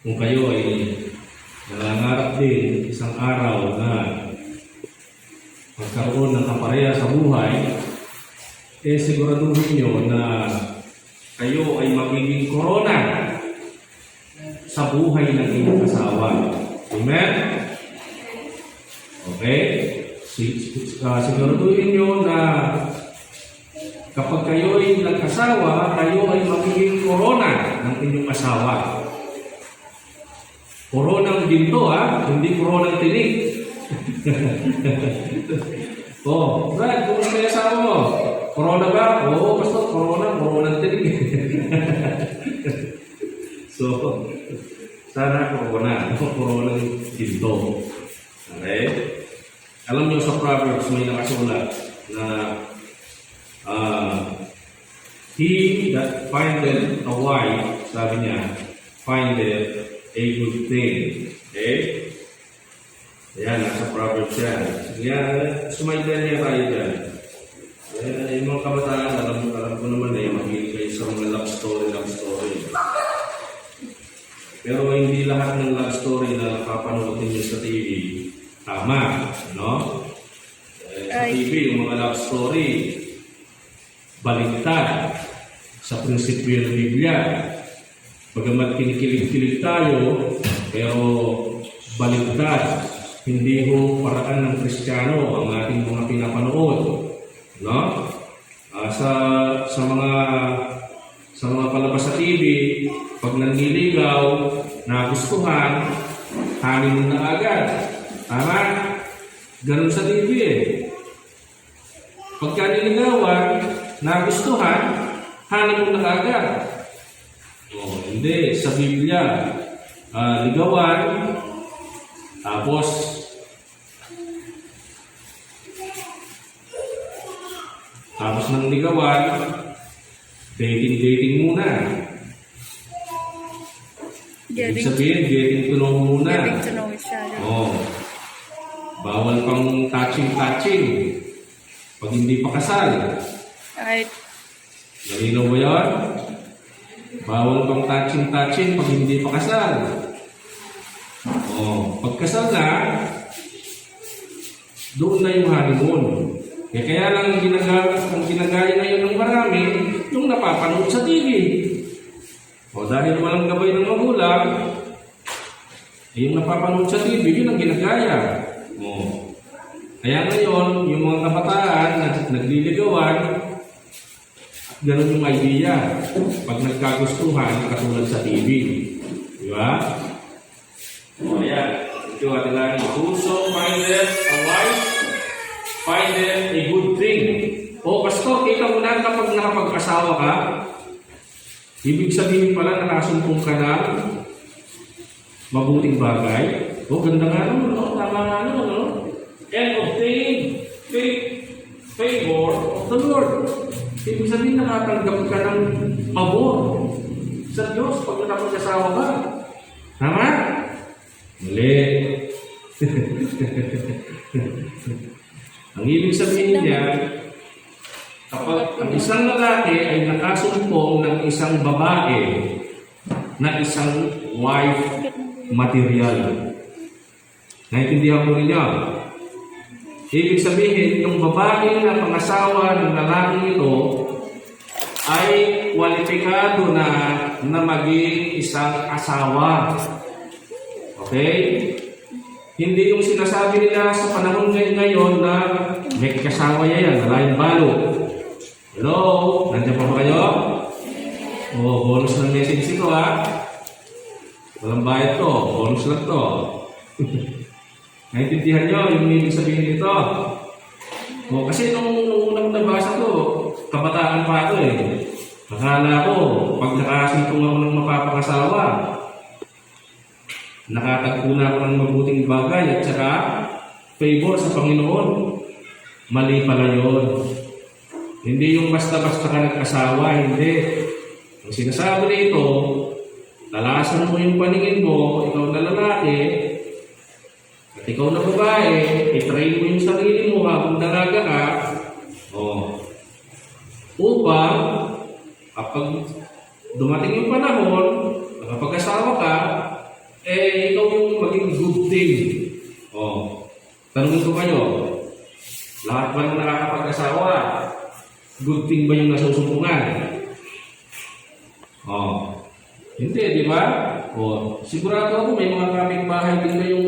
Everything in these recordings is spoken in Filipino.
Kung kayo ay nangangarap din isang araw na magkaroon ng kapareha sa buhay, siguraduhin nyo na kayo ay magiging korona sa buhay ng inyong asawa. Amen? Okay? Siguraduhin nyo na kapag kayo ay nag-asawa, kayo ay magiging korona ng inyong asawa. Koronang ginto, hindi koronang tinig. Brad, kumusta yung asawa mo? Corona ba? Oo, basta koronang tinig. So, sana koronang ginto. Okay? Alam niyo sa Proverbs may nakasulat na he that findeth a wife, sabi niya, findeth a good thing. Okay? Ayan, nasa Proverbs yan. Yan, sumaydan niya tayo dyan. Ayan, yung mga kabataan, alam ko naman magiging kayo sa mga love story. Pero hindi lahat ng love story na napapanood niyo sa TV, tama, no? Sa TV, yung mga love story, baligtad sa prinsipyo ng Biblia. Bagamat kinikilig-kilig tayo, pero baligtad, hindi ho paraan ng Kristiyano ang ating mga pinapanood, no? Sa mga palabas sa TV, pag nanliligaw, nagustuhan, hanin na agad. Tama? Ganun sa TV Pagka niligawan, nagustuhan, hanin mo na agad. Hindi. Sa Biblia, ligawan, tapos ng ligawan, dating muna. Ibig sabihin, getting to know muna. Getting to know each other. Bawal pang touching pag hindi pa kasal. Right. Malinaw ba yun? Bawal pang touching pag hindi pa kasal. Pag kasal na, doon na yung honeymoon. Kaya lang ang ginagaya ngayon ng marami, yung napapanood sa TV. Dahil walang gabay ng magulang, yung napapanood sa TV, yun ang ginagaya. Kaya ngayon, yung mga kabataan na nagliligawan, ganun yung idea. Pag nagkagustuhan, katulad sa TV. Di ba? Ayan. Ito ating lagi. Whoso findeth a wife, findeth a good thing. Pastor, kita mo na kapag nakapag-asawa ka, ibig sabihin pala nakasumpong ka na mabuting bagay. Ganda nga naman, no? Tama nga naman, no? And obtain favor of the Lord. Ibig sabihin nakatanggap ka ng pabor sa Diyos pag nakapag-asawa ka. Tama? Mali. Ang ibig sabihin niya, kapag ang isang lalaki ay nakasumpong ng isang babae na isang wife material. Naintindihan mo rin yan? Ibig sabihin, yung babae na pangasawa ng lalaki ito ay kwalipikado na maging isang asawa. Okay? Hindi yung sinasabi nila sa panahon ngayon na may kasawa yan, nalayang balo. Hello? Nandiyan pa ba kayo? Bonus ng message ito Walang bayad to. Bonus lang to. Naintindihan nyo yung ibig sabihin nito? Kasi nung unang nabasa ko, kabataan pa ako Akala ko, pag nakasintong ako ng mapapangasawa, nakatagpo na ako ng mabuting bagay at saka favor sa Panginoon. Mali pala yun. Hindi yung basta-basta ka nag-asawa, hindi. Ang sinasabi nito, lalasan mo yung paningin mo, ikaw na lalaki, at ikaw na babae, i-train mo yung sarili mo habang dalaga ka, upang kapag dumating yung panahon, nakapag-asawa ka, ikaw yung maging good thing. Tanungin ko kayo, lahat ba ng nakakapag-asawa, good thing ba yung nasusumbungan? Hindi, di ba? Sigurado ako may mga kapitbahay din na yung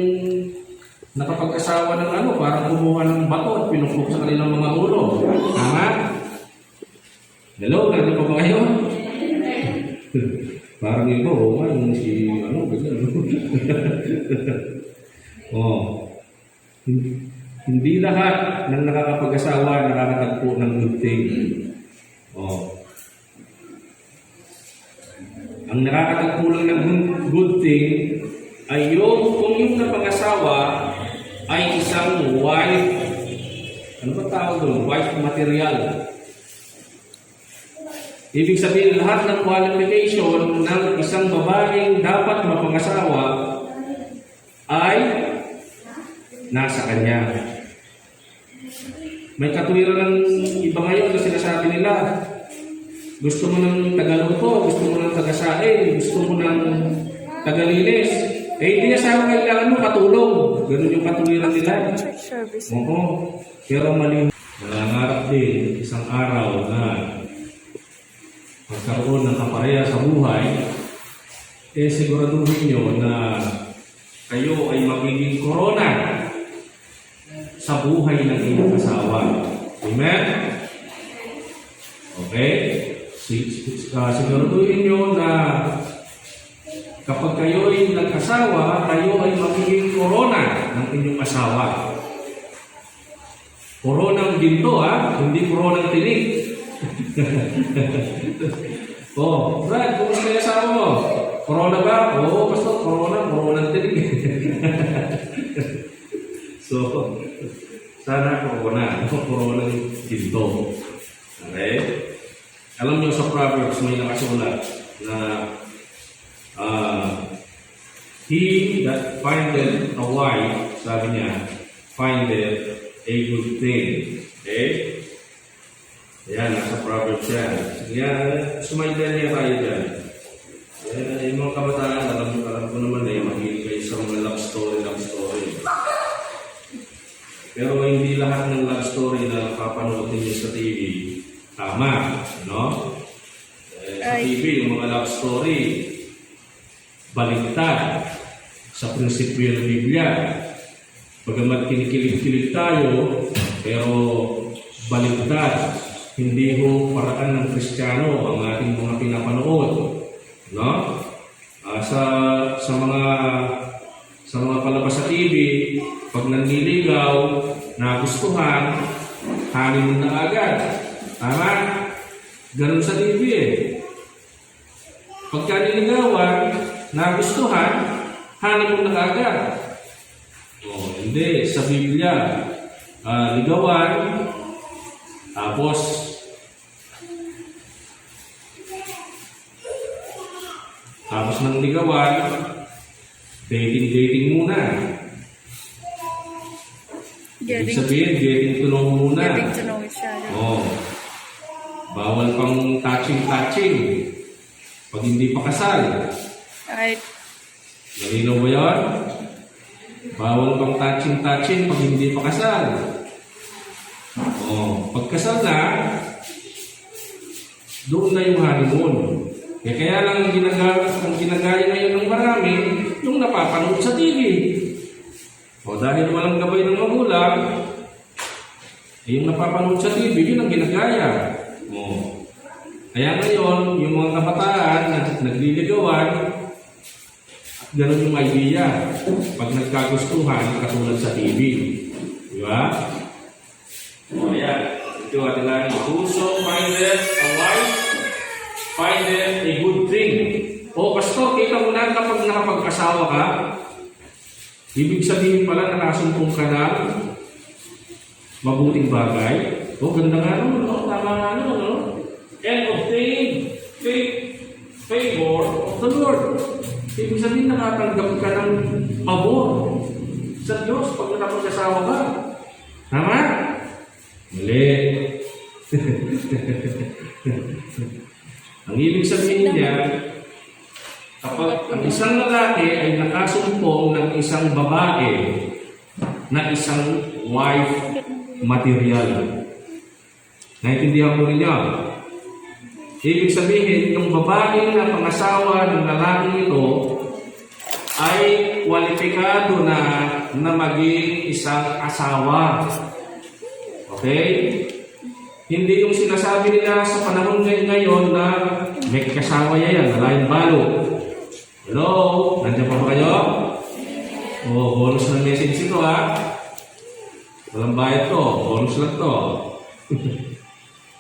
nakapag-asawa ng parang kumuha ng bato at pinupok sa kanilang mga ulo. Tama? Hello, narinig pa ba kayo? Parang iba, yung si, ganyan. Hindi lahat ng nakakapag-asawa nakakatagpo ng good thing. Ang nakakatagpo lang ng good thing ay kung yung napag-asawa ay isang wife, ano ba tawag doon? Wife material. Ibig sabihin, lahat ng qualification ng isang babaeng dapat mapag-asawa ay nasa kanya. May katwiran ng iba ngayon na sinasabi nila, gusto mo ng tagaluto, gusto mo ng tagasain, gusto mo ng tagalinis. Hindi asawa kailangan mo katulong. Ganun yung katwiran nila. Church service. Pero mali. Nangangarap din isang araw na magkaroon ng kapareha sa buhay, siguraduhin nyo na kayo ay magiging korona sa buhay ng inyong asawa. Amen? Okay? Siguraduhin nyo na kapag kayo ay nag-asawa, kayo ay magiging korona ng inyong asawa. Koronang ginto, hindi koronang tinig. Brad, kumusta yung asawa mo? Corona ba? Basta koronang tinig. So, sana koronang ginto. Okay? Alam niyo sa Proverbs may nakasulat na he that findeth a wife, sabi niya, findeth a good thing. Okay? Yan, nasa Proverbs yan. Yan, sumaindan niya tayo dyan. Yung mga kabataan, alam ko naman mahilig kayo sa mga love story. Pero hindi lahat ng love story na papanood niyo sa TV, tama, no? Sa TV, yung mga love story, baligtad sa prinsipyo ng Biblia. Bagamat kinikilig-kilig tayo, pero baligtad. Hindi ho paraan ng Kristiyano ang ating mga pinapanood, no? Sa mga palabas sa TV, pag nanliligaw, nagustuhan, honeymoon na agad. Tama? Ganun sa TV Pagka niligawan, nagustuhan, honeymoon na agad. Hindi. Sa Biblia, ligawan, tapos ng ligawan, dating muna. Ibig sabihin, getting to know muna. Getting to know each other. Bawal pang touching pag hindi pa kasal. Right. Malinaw ba yun? Bawal pang touching pag hindi pa kasal. Pagkasal na, doon na yung honeymoon. Kaya lang ang ginagaya ngayon ng marami, yung napapanood sa TV. Dahil walang gabay ng magulang, yung napapanood sa TV, yun ang ginagaya. Kaya ngayon, yung mga kabataan na nagliligawan, ganun yung idea. Pag nagkagustuhan, katulad sa TV. Di ba? Ayan. Ito atin lang. Whoso findeth a wife, findeth a good thing. Pastor, kita mo na kapag nakapag-asawa ka, ibig sabihin pala nakasumpong ka na mabuting bagay. Ganda nga naman, no? Tama nga naman, no? And obtain favor of the Lord. Ibig sabihin nakatanggap ka ng pabor sa Diyos pag nakapag-asawa ka. Tama? Mali. Ang ibig sabihin niya, Kapag ang isang lalaki ay nakasumpong ng isang babae na isang wife material. Naintindihan mo rin yan? Ibig sabihin, yung babae na pangasawa ng lalaki ito ay kwalipikado na maging isang asawa. Okay? Hindi yung sinasabi nila sa panahon ngayon na may kasawa yan, nalayang balo. Hello? Nandiyan pa ba kayo? O, bonus ng message ito ha. Walang bayad to, bonus lang to.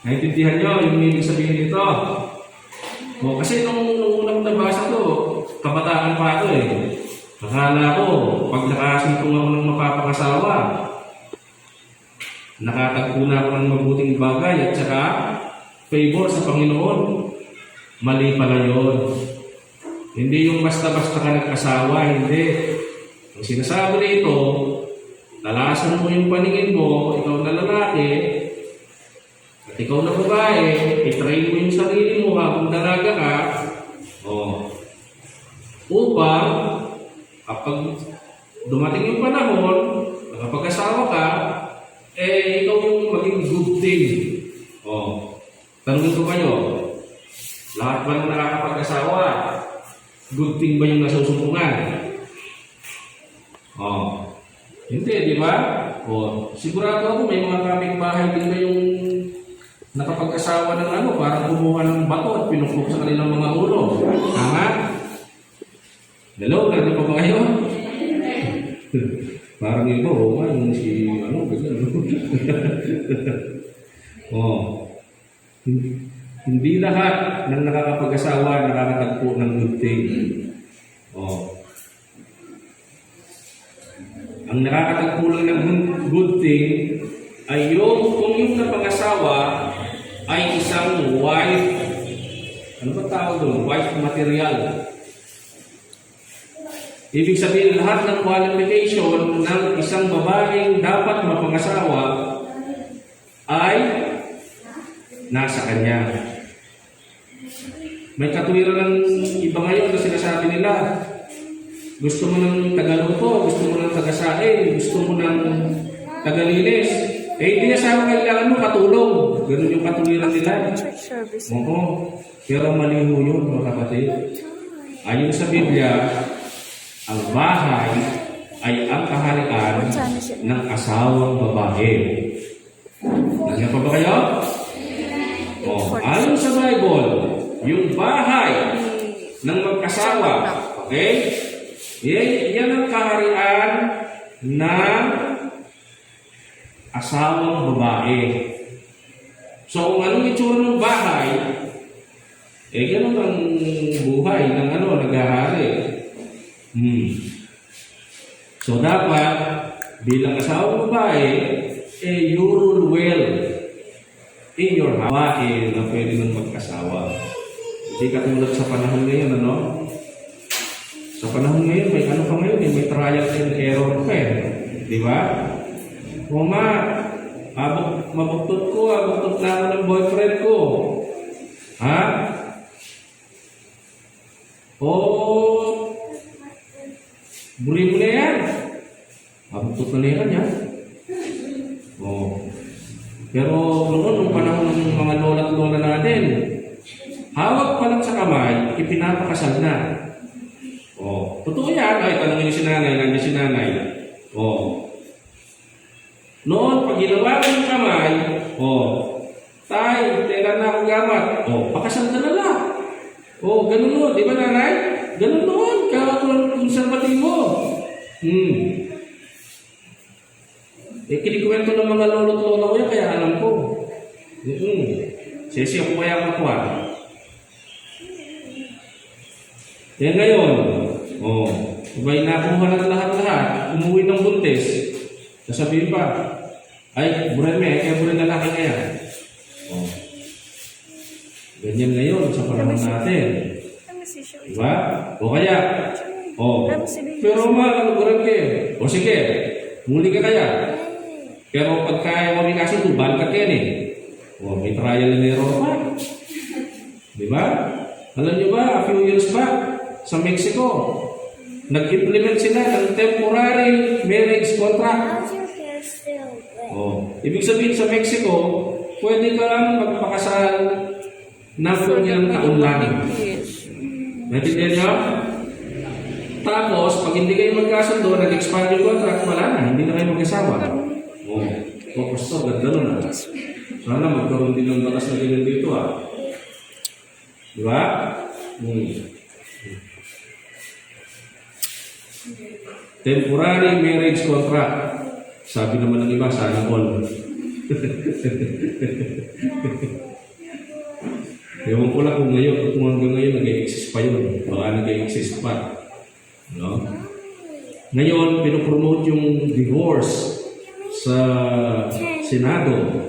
Naintindihan nyo yung ibig sabihin nito? O, kasi nung unang nabasa to, kabataan pa ako eh. Akala ko, pag nakasumpong ako ng mapapangasawa, nakatagpo na ako ng mabuting bagay at saka favor sa Panginoon. Mali pala yun. Hindi yung basta-basta ka nag-asawa, hindi. Ang sinasabi nito, lalasan mo yung paningin mo, ikaw na lalaki, at ikaw na babae, i-train mo yung sarili mo habang dalaga ka, upang kapag dumating yung panahon, nakapag-asawa ka, ikaw yung maging good thing. Tanungin ko kayo, lahat ba ng nakakapag-asawa, good thing ba yung nasusumpungan? Hindi, di ba? Sigurado ako may mga kapitbahay din ba yung nakapag-asawa ng parang kumuha ng bato at pinukpok sa kanilang mga ulo. Tama? Hello, nandun pa ba kayo? Parang iba, yung si, ganyan. Hindi lahat ng nakakapag-asawa nakakatagpo ng good thing. Ang nakakatagpo lang ng good thing ay kung yung napag-asawa ay isang wife, ano ba tawag doon? Wife material. Ibig sabihin, lahat ng qualification ng isang babaeng dapat mapag-asawa ay nasa kanya. May katuwiran ng iba ngayon na sinasabi nila, gusto mo ng tagaluto, gusto mo ng tagasain, gusto mo ng tagalinis. Hindi asawa kailangan mo katulong. Ganun yung katuwiran nila. Church service. Oo. Pero maliho yun, mga kapatid. Ayon sa Biblia, ang bahay ay ang kaharian ng asawang babae. Nandiyan pa ba kayo? Ayon sa Bible, yung bahay ng mag-asawa, okay? Yan ang kaharian ng asawang babae. So, kung anong itsura ng bahay, ganun ang buhay ng naghahari. So, dapat, bilang asawang babae, you rule well in your house. Na pwede nang mag-asawa. Hindi katulad sa panahon ngayon, Sa panahon ngayon, may pa ngayon, may trial and error pa Di ba? Mabuktot ko, mabuktot na ako ng boyfriend ko. Ha? Buli mo na yan. Mabuktot na yan, yan. Pero noon, nung panahon ng mga lola at lola natin, hawak pa lang sa kamay, ipinapakasal na. Totoo yan. Ay, tanongin niyo si nanay, nandiyan si nanay. Noon, pag ginawa ko yung kamay, tay, teka na akong gamat. Pakasal ka na lang. Ganun noon. Di ba nanay? Ganun noon. Kaya konservatibo. Kinikwento ng mga lolo't lola ko yan, kaya alam ko. Sesi ako kaya kapwa. Ngayon, sabay nakuha na lahat-lahat, umuwi ng buntis. Sasabihin pa, ay, kaya buren na laki kaya. Ganyan ngayon sa panahon natin. Diba? Kaya, pero buren ka sige, muli ka kaya. Pero pag kaya mo kasi ito, balikat yan may trial and error pa. Diba? Alam nyo ba, a few years back, sa Mexico. Nag-implement sila ng temporary marriage contract. How's your hair still wet? Ibig sabihin sa Mexico, pwede ka lang magpakasal na kung ilang taon lang. Yes. Naintindihan niyo? Tapos, pag hindi kayo magkasundo, nag-expand yung contract, wala na, hindi na kayo mag-asawa. Pastor, ganda nun ah. Sana magkaroon din ng batas na ganyan dito ah. Di ba? Temporary marriage contract. Sabi naman ng iba, sana all. Ewan ko lang kung hanggang ngayon nag-exist pa yun. Baka nag-exist pa. No? Ngayon, pinopromote yung divorce sa Senado.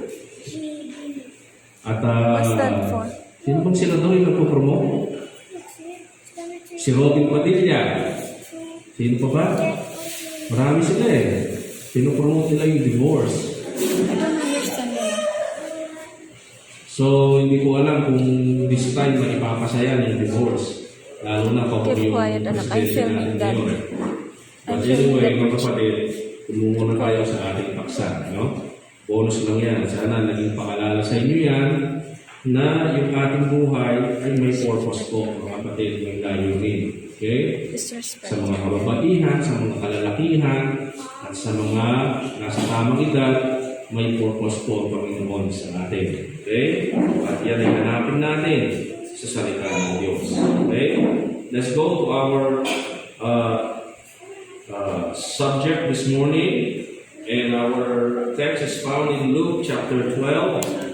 At What's that for? sino bang senador yung nagpo-promote? Si Robin Padilla. Sino pa ba? Marami sila eh. Pinopromote nila yung divorce. I don't understand that. So, hindi ko alam kung this time na ipapasaya yung divorce. Lalo na pag Keep yung quiet, anak. I'm presidente filming natin that. ngayon. I'm But filming anyway, that. mga kapatid, tumungo na tayo sa ating paksa. No? Bonus lang yan. Sana naging paalala sa inyo yan na yung ating buhay ay may purpose po, mga kapatid, may layunin. Okay? Disrespect. Sa mga kababaihan, sa mga kalalakihan, at sa mga nasa tamang edad, may purpose po ang Panginoon sa atin. Okay? At yan ay hanapin natin sa salita ng Diyos. Okay? Let's go to our subject this morning. And our text is found in Luke chapter 12.